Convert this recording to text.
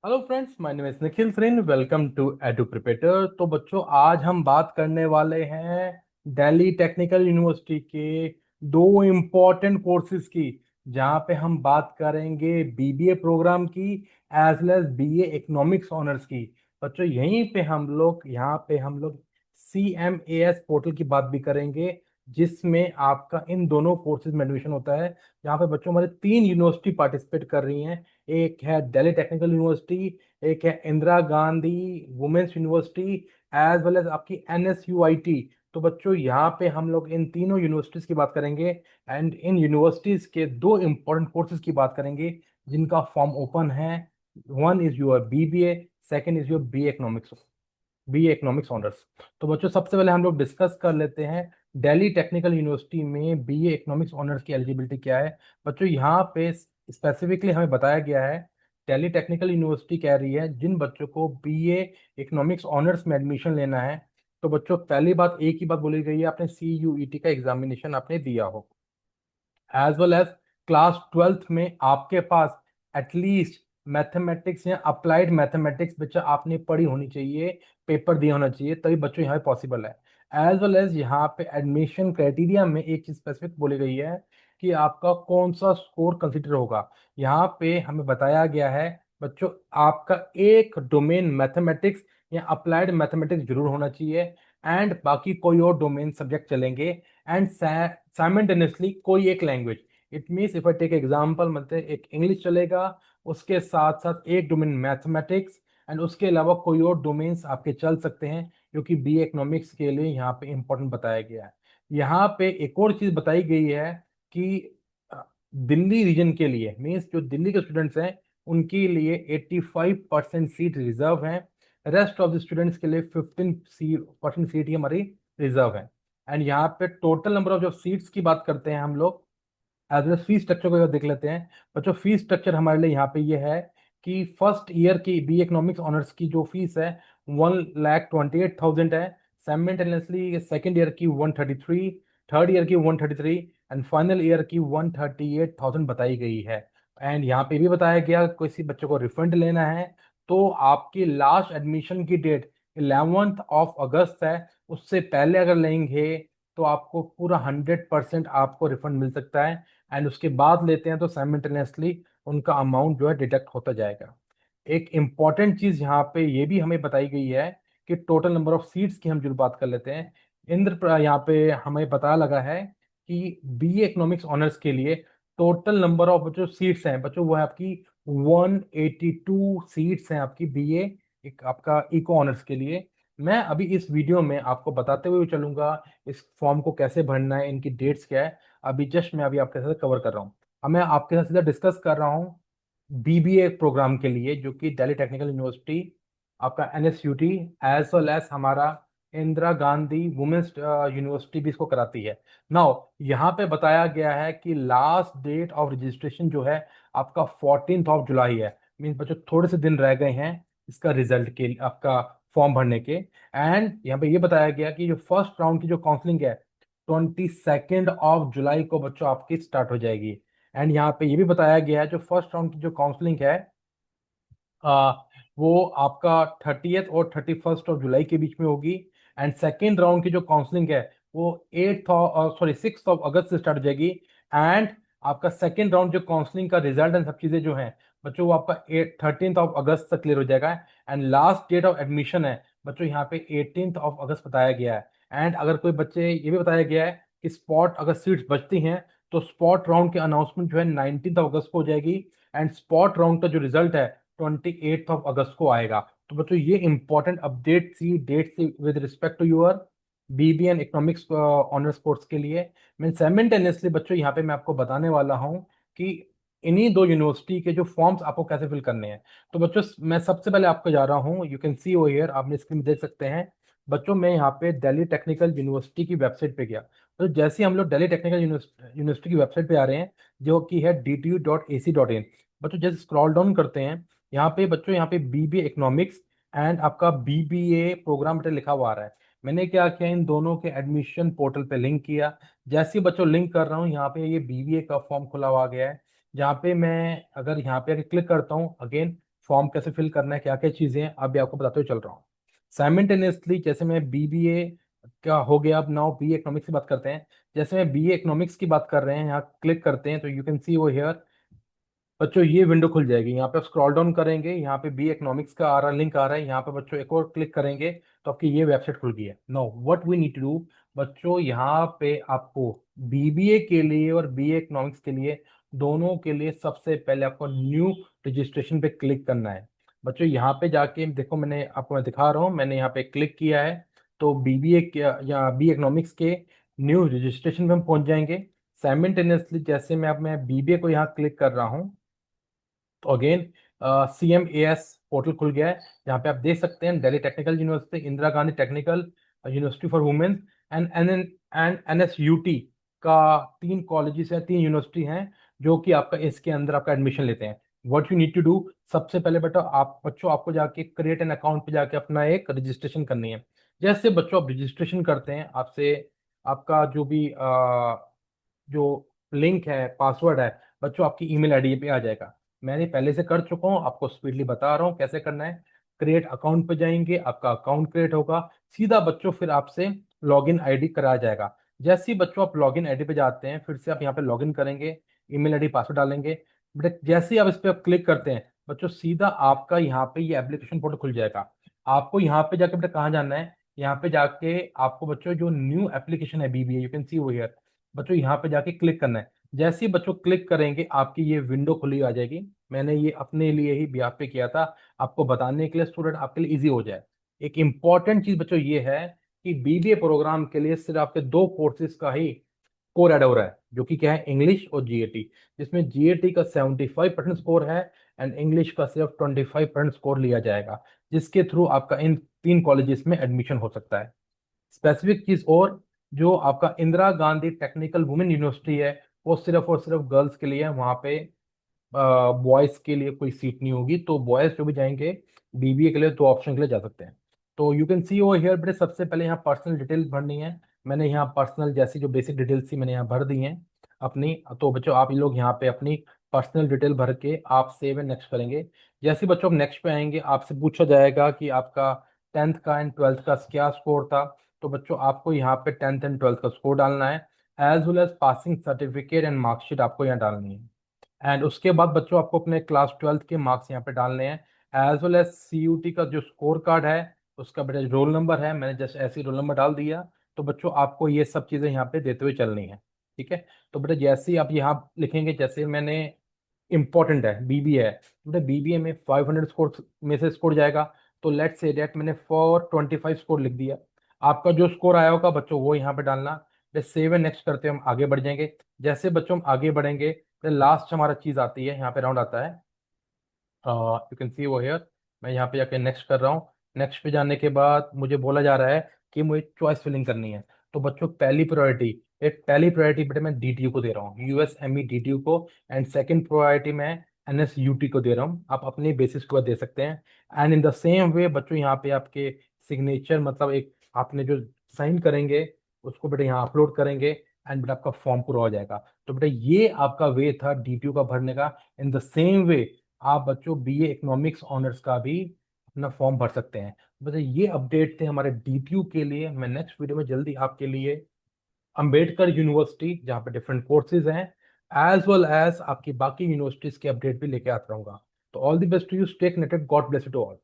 Hello friends, my name is Nikhil Sareen. Welcome to Edu Preparator. तो बच्चों, आज हम बात करने वाले हैं दिल्ली टेक्निकल यूनिवर्सिटी के दो इम्पोर्टेंट कोर्सेज की, जहां पे हम बात करेंगे BBA programme as well well BA बीए इकोनॉमिक्स ऑनर्स की। बच्चों, यहाँ पे हम लोग CMAS पोर्टल की बात भी करेंगे, जिसमें आपका इन दोनों कोर्सेज में एडमिशन होता है। यहाँ पे बच्चों हमारे तीन यूनिवर्सिटी पार्टिसिपेट कर रही हैं। एक है दिल्ली टेक्निकल यूनिवर्सिटी, एक है Indira Gandhi women's university, as well as आपकी NSUIT। तो बच्चों, यहाँ पे हम लोग इन तीनों यूनिवर्सिटीज की बात करेंगे एंड इन यूनिवर्सिटीज के दो इंपॉर्टेंट कोर्सेज की बात करेंगे, जिनका फॉर्म ओपन है। One is your BBA, second is your BA economics honours. तो बच्चों, सबसे पहले हम लोग डिस्कस कर लेते हैं दिल्ली टेक्निकल यूनिवर्सिटी में BA इकोनॉमिक्स ऑनर्स की एलिजिबिलिटी क्या है। बच्चों, यहाँ पे स्पेसिफिकली हमें बताया गया है, दिल्ली टेक्निकल यूनिवर्सिटी कह रही है जिन बच्चों को BA इकोनॉमिक्स ऑनर्स में एडमिशन लेना है। तो बच्चों, पहली बात एक ही बात बोली गई है, आपने CUET का एग्जामिनेशन आपने दिया हो, as well as class 12th में आपके पास एटलीस्ट मैथमेटिक्स या अप्लाइड मैथमेटिक्स बच्चा आपने पढ़ी होनी चाहिए, पेपर दिया होना चाहिए, तभी बच्चों यहाँ पे पॉसिबल है। एज वेल एज यहाँ पे एडमिशन क्राइटेरिया में एक चीज स्पेसिफिक बोली गई है कि आपका कौन सा स्कोर कंसिडर होगा। यहाँ पे हमें बताया गया है बच्चों, आपका एक डोमेन मैथमेटिक्स या अप्लाइड मैथमेटिक्स जरूर होना चाहिए, एंड बाकी कोई और डोमेन सब्जेक्ट चलेंगे, एंड साइमल्टेनियसली कोई एक language. It means if I take example, मतलब एक इंग्लिश चलेगा, उसके साथ साथ एक डोमेन मैथमेटिक्स, एंड उसके अलावा कोई और डोमेन्स आपके चल सकते हैं, क्योंकि BA इकोनॉमिक्स के लिए यहाँ पे इंपॉर्टेंट बताया गया है। यहाँ पे एक और चीज बताई गई है कि अ, दिल्ली रीजन के लिए, मीन्स जो दिल्ली के स्टूडेंट्स हैं उनके लिए 85% सीट रिजर्व हैं। रेस्ट ऑफ द स्टूडेंट्स के लिए 15% सीट ही हमारी रिजर्व है। एंड यहाँ पे टोटल नंबर ऑफ जो सीट्स की बात करते हैं हम लोग, एज वेल फीस स्ट्रक्चर को देख लेते हैं। बच्चों, फीस स्ट्रक्चर हमारे लिए यहाँ पे ये है कि फर्स्ट ईयर की BA इकोनॉमिक्स ऑनर्स की जो फीस है 1,28,000 है। साइमल्टेनियसली सेकेंड ईयर की 133, थर्ड ईयर की 133, एंड फाइनल ईयर की 138,000 बताई गई है। एंड यहाँ पे भी बताया गया किसी बच्चों को रिफंड लेना है तो आपकी लास्ट एडमिशन की डेट 11 अगस्त है। उससे पहले अगर लेंगे तो आपको पूरा 100% आपको रिफंड मिल सकता है, एंड उसके बाद लेते हैं तो साइमल्टेनियसली उनका अमाउंट जो है डिडक्ट होता जाएगा। एक इम्पॉर्टेंट चीज यहाँ पे ये भी हमें बताई गई है कि टोटल नंबर ऑफ सीट्स की हम जरूर बात कर लेते हैं। यहाँ पे हमें पता लगा है कि BA इकोनॉमिक्स ऑनर्स के लिए टोटल नंबर ऑफ जो सीट्स हैं बच्चों, वो है आपकी 182 सीट्स हैं आपकी BA एक आपका इको ऑनर्स के लिए। मैं अभी इस वीडियो में आपको बताते हुए चलूंगा इस फॉर्म को कैसे भरना है, इनकी डेट्स क्या है। अभी जस्ट मैं अभी आपके साथ कवर कर रहा हूँ। अब मैं आपके साथ सीधा डिस्कस कर रहा हूँ BBA प्रोग्राम के लिए, जो कि दिल्ली टेक्निकल यूनिवर्सिटी, आपका NSUT, एज वेल एज हमारा इंदिरा गांधी वुमेन्स यूनिवर्सिटी भी इसको कराती है। नाउ यहाँ पे बताया गया है कि लास्ट डेट ऑफ रजिस्ट्रेशन जो है आपका 14 जुलाई है। मीन्स बच्चों, थोड़े से दिन रह गए हैं इसका रिजल्ट के आपका फॉर्म भरने के। एंड यहाँ पे ये बताया गया कि जो फर्स्ट राउंड की जो काउंसलिंग है 22 जुलाई को बच्चों आपकी स्टार्ट हो जाएगी। एंड यहाँ पे ये भी बताया गया है जो फर्स्ट राउंड की जो काउंसलिंग है आ, वो आपका 30th और 31st जुलाई के बीच में होगी। एंड सेकेंड राउंड की जो काउंसलिंग है वो 6th से स्टार्ट हो जाएगी। एंड आपका सेकेंड राउंड जो काउंसलिंग का रिजल्ट एंड सब चीजें जो हैं बच्चों, वो आपका 13th तक क्लियर हो जाएगा। And last date of admission है बच्चों यहाँ पे 18th बताया गया है। एंड अगर कोई बच्चे, ये भी बताया गया है कि स्पॉट अगर सीट्स बचती हैं तो स्पॉट राउंड की अनाउंसमेंट जो है 19th को हो जाएगी। एंड स्पॉट राउंड का जो रिजल्ट है 28th को आएगा। तो बच्चों, ये important update see date see with respect to your BBA and economics honours course के लिए। मैं साइमल्टेनियसली बच्चों यहाँ पे मैं आपको बताने वाला हूँ कि इन्हीं दो यूनिवर्सिटी के जो फॉर्म्स आपको कैसे फिल करने हैं। तो बच्चों, मैं सबसे पहले आपको जा रहा हूँ, you can see over here, आपने स्क्रीन में देख सकते हैं। बच्चों, मैं यहाँ पे दिल्ली टेक्निकल यूनिवर्सिटी की वेबसाइट पे गया। तो जैसे ही हम लोग दिल्ली टेक्निकल यूनिवर्सिटी की वेबसाइट पे आ रहे हैं, जो कि है DTU.AC.in, बच्चों जैसे स्क्रॉल डाउन करते हैं, यहाँ पे बच्चों यहाँ पे BBA इकोनॉमिक्स एंड आपका BBA प्रोग्राम लिखा हुआ आ रहा है। मैंने क्या किया, इन दोनों के एडमिशन पोर्टल पे लिंक किया। जैसे ही बच्चों लिंक कर रहा हूँ, यहाँ पे ये BBA का फॉर्म खुला हुआ आ गया है, जहाँ पे मैं अगर यहाँ पे क्लिक करता हूँ अगेन फॉर्म कैसे फिल करना है, क्या क्या चीज़ें हैं, अभी आपको बताते हुए चल रहा हूँ। साइमल्टेनियसली जैसे मैं बीबीए का हो गया, अब नाउ बीए इकोनॉमिक्स की बात करते हैं। जैसे मैं बीए इकोनॉमिक्स की बात कर रहे हैं, यहाँ क्लिक करते हैं तो यू कैन सी वो हियर। बच्चों ये विंडो खुल जाएगी, यहाँ पे आप स्क्रॉल डाउन करेंगे, यहाँ पे बी इकोनॉमिक्स का आ रहा लिंक आ रहा है, यहाँ पे बच्चों एक और क्लिक करेंगे तो आपकी ये वेबसाइट खुल गई है। Know what we need to do, बच्चों यहाँ पे आपको बीबीए के लिए और बीए इकोनॉमिक्स के लिए, दोनों के लिए सबसे पहले आपको न्यू रजिस्ट्रेशन पे क्लिक करना है। बच्चों यहाँ पे जाके देखो, मैं दिखा रहा हूँ, मैंने यहाँ पे क्लिक किया है तो बीबीए या बी इकोनॉमिक्स के न्यू रजिस्ट्रेशन पे हम पहुंच जाएंगे। साइमल्टेनियसली जैसे मैं बीबीए को यहाँ क्लिक कर रहा हूँ तो अगेन CMAS पोर्टल खुल गया है। यहाँ पे आप देख सकते हैं Delhi technical university, Indira Gandhi technical university for women and NSUT का 3 कॉलेजेस हैं, 3 यूनिवर्सिटी हैं जो कि आपका इसके अंदर आपका एडमिशन लेते हैं। What you need to do, सबसे पहले बेटा आप बच्चों आपको जाके क्रिएट एन अकाउंट पे जाके अपना एक रजिस्ट्रेशन करनी है। जैसे बच्चों आप रजिस्ट्रेशन करते हैं, आपसे आपका जो भी जो लिंक है, पासवर्ड है, बच्चों आपकी ईमेल आईडी पे आ जाएगा। मैंने पहले से कर चुका हूँ, आपको स्पीडली बता रहा हूँ कैसे करना है। क्रिएट अकाउंट पे जाएंगे, आपका अकाउंट क्रिएट होगा, सीधा बच्चों फिर आपसे लॉगिन आईडी कराया जाएगा। जैसे ही बच्चों आप लॉगिन आईडी पे जाते हैं, फिर से आप यहाँ पे लॉगिन करेंगे, ईमेल आईडी पासवर्ड डालेंगे। बट जैसे ही आप इस पे क्लिक करते हैं बच्चों, सीधा आपका यहाँ पे ये एप्लीकेशन पोर्टल खुल जाएगा। आपको यहाँ पे जाके बेटा कहाँ जाना है, यहाँ पे जाके आपको बच्चों जो न्यू एप्लीकेशन है बीबीए, यू कैन सी वो हियर, बच्चों यहाँ पे जाके क्लिक करना है। जैसे ही बच्चों क्लिक करेंगे आपकी ये विंडो खुली आ जाएगी। मैंने ये अपने लिए ही बिहाफ पे किया था, आपको बताने के लिए स्टूडेंट, आपके लिए इजी हो जाए। एक इंपॉर्टेंट चीज बच्चों ये है कि बीबीए प्रोग्राम के लिए सिर्फ आपके 2 कोर्सेज का ही स्कोर ऐड हो रहा है, जो कि क्या है, इंग्लिश और जीएटी। जिसमें जीएटी का 75% स्कोर है एंड इंग्लिश का सिर्फ 25% स्कोर लिया जाएगा, जिसके थ्रू आपका इन 3 कॉलेजेस में एडमिशन हो सकता है। स्पेसिफिक चीज और, जो आपका Indira Gandhi technical women university है, वो सिर्फ और सिर्फ गर्ल्स के लिए है, वहां पे बॉयज के लिए कोई सीट नहीं होगी। तो बॉयज जो भी जाएंगे बीबीए के लिए, 2 ऑप्शन के लिए जा सकते हैं। तो you can see over here बेटे, सबसे पहले यहाँ पर्सनल डिटेल भरनी है। मैंने यहाँ पर्सनल जैसी जो बेसिक डिटेल्स थी मैंने यहाँ भर दी हैं अपनी। तो बच्चों आप ये लोग यहाँ पे अपनी पर्सनल डिटेल भर के आप सेव एंड नेक्स्ट करेंगे। जैसे ही बच्चों आप नेक्स्ट पे आएंगे, आपसे पूछा जाएगा कि आपका 10th का एंड 12th का क्या स्कोर था। तो बच्चों आपको यहाँ पे 10th एंड 12th का स्कोर डालना है, as well as passing certificate and marksheet आपको यहाँ डालनी है। एंड उसके बाद बच्चों आपको अपने क्लास 12th के मार्क्स यहाँ पे डालने हैं, एज वेल एज CUT का जो स्कोर कार्ड है, उसका बेटा रोल नंबर है, मैंने जस्ट ऐसे ही रोल नंबर डाल दिया। तो बच्चों आपको ये सब चीज़ें यहाँ पे देते हुए चलनी है, ठीक है। तो बेटा जैसे ही आप यहाँ लिखेंगे, जैसे मैंने, इंपॉर्टेंट है बीबीए है, बेटा बीबीए में 500 स्कोर में से स्कोर जाएगा। तो लेट्स से दैट मैंने 425 स्कोर लिख दिया। आपका जो स्कोर आया होगा बच्चों वो यहाँ पे डालना। बस सेव एंड नेक्स्ट करते हम आगे बढ़ जाएंगे। जैसे बच्चों हम आगे बढ़ेंगे, फिर लास्ट हमारा चीज आती है, यहाँ पे राउंड आता है, यू कैन सी वो हेयर। मैं यहाँ पे जाके नेक्स्ट कर रहा हूँ। नेक्स्ट पे जाने के बाद मुझे बोला जा रहा है कि मुझे चॉइस फिलिंग करनी है। तो बच्चों पहली प्रायोरिटी बेटे मैं DTU को दे रहा हूँ, USME DTU को। एंड सेकंड प्रायोरिटी मैं NSUT को दे रहा हूँ, आप अपने बेसिस को दे सकते हैं। And in the same way बच्चों यहाँ पे आपके सिग्नेचर, मतलब एक आपने जो साइन करेंगे उसको बेटे यहाँ अपलोड करेंगे, एंड बेटा आपका फॉर्म पूरा हो जाएगा। तो बेटा ये आपका वे था DTU का भरने का। इन द सेम वे आप बच्चों बीए इकोनॉमिक्स ऑनर्स का भी अपना फॉर्म भर सकते हैं। बस ये अपडेट थे हमारे DTU के लिए। मैं नेक्स्ट वीडियो में जल्दी आपके लिए अंबेडकर यूनिवर्सिटी, जहाँ पे डिफरेंट कोर्सेज हैं, एज वेल एज आपकी बाकी यूनिवर्सिटीज के अपडेट भी लेके आता रहूंगा। तो all the best to you, stay connected, God bless you to all.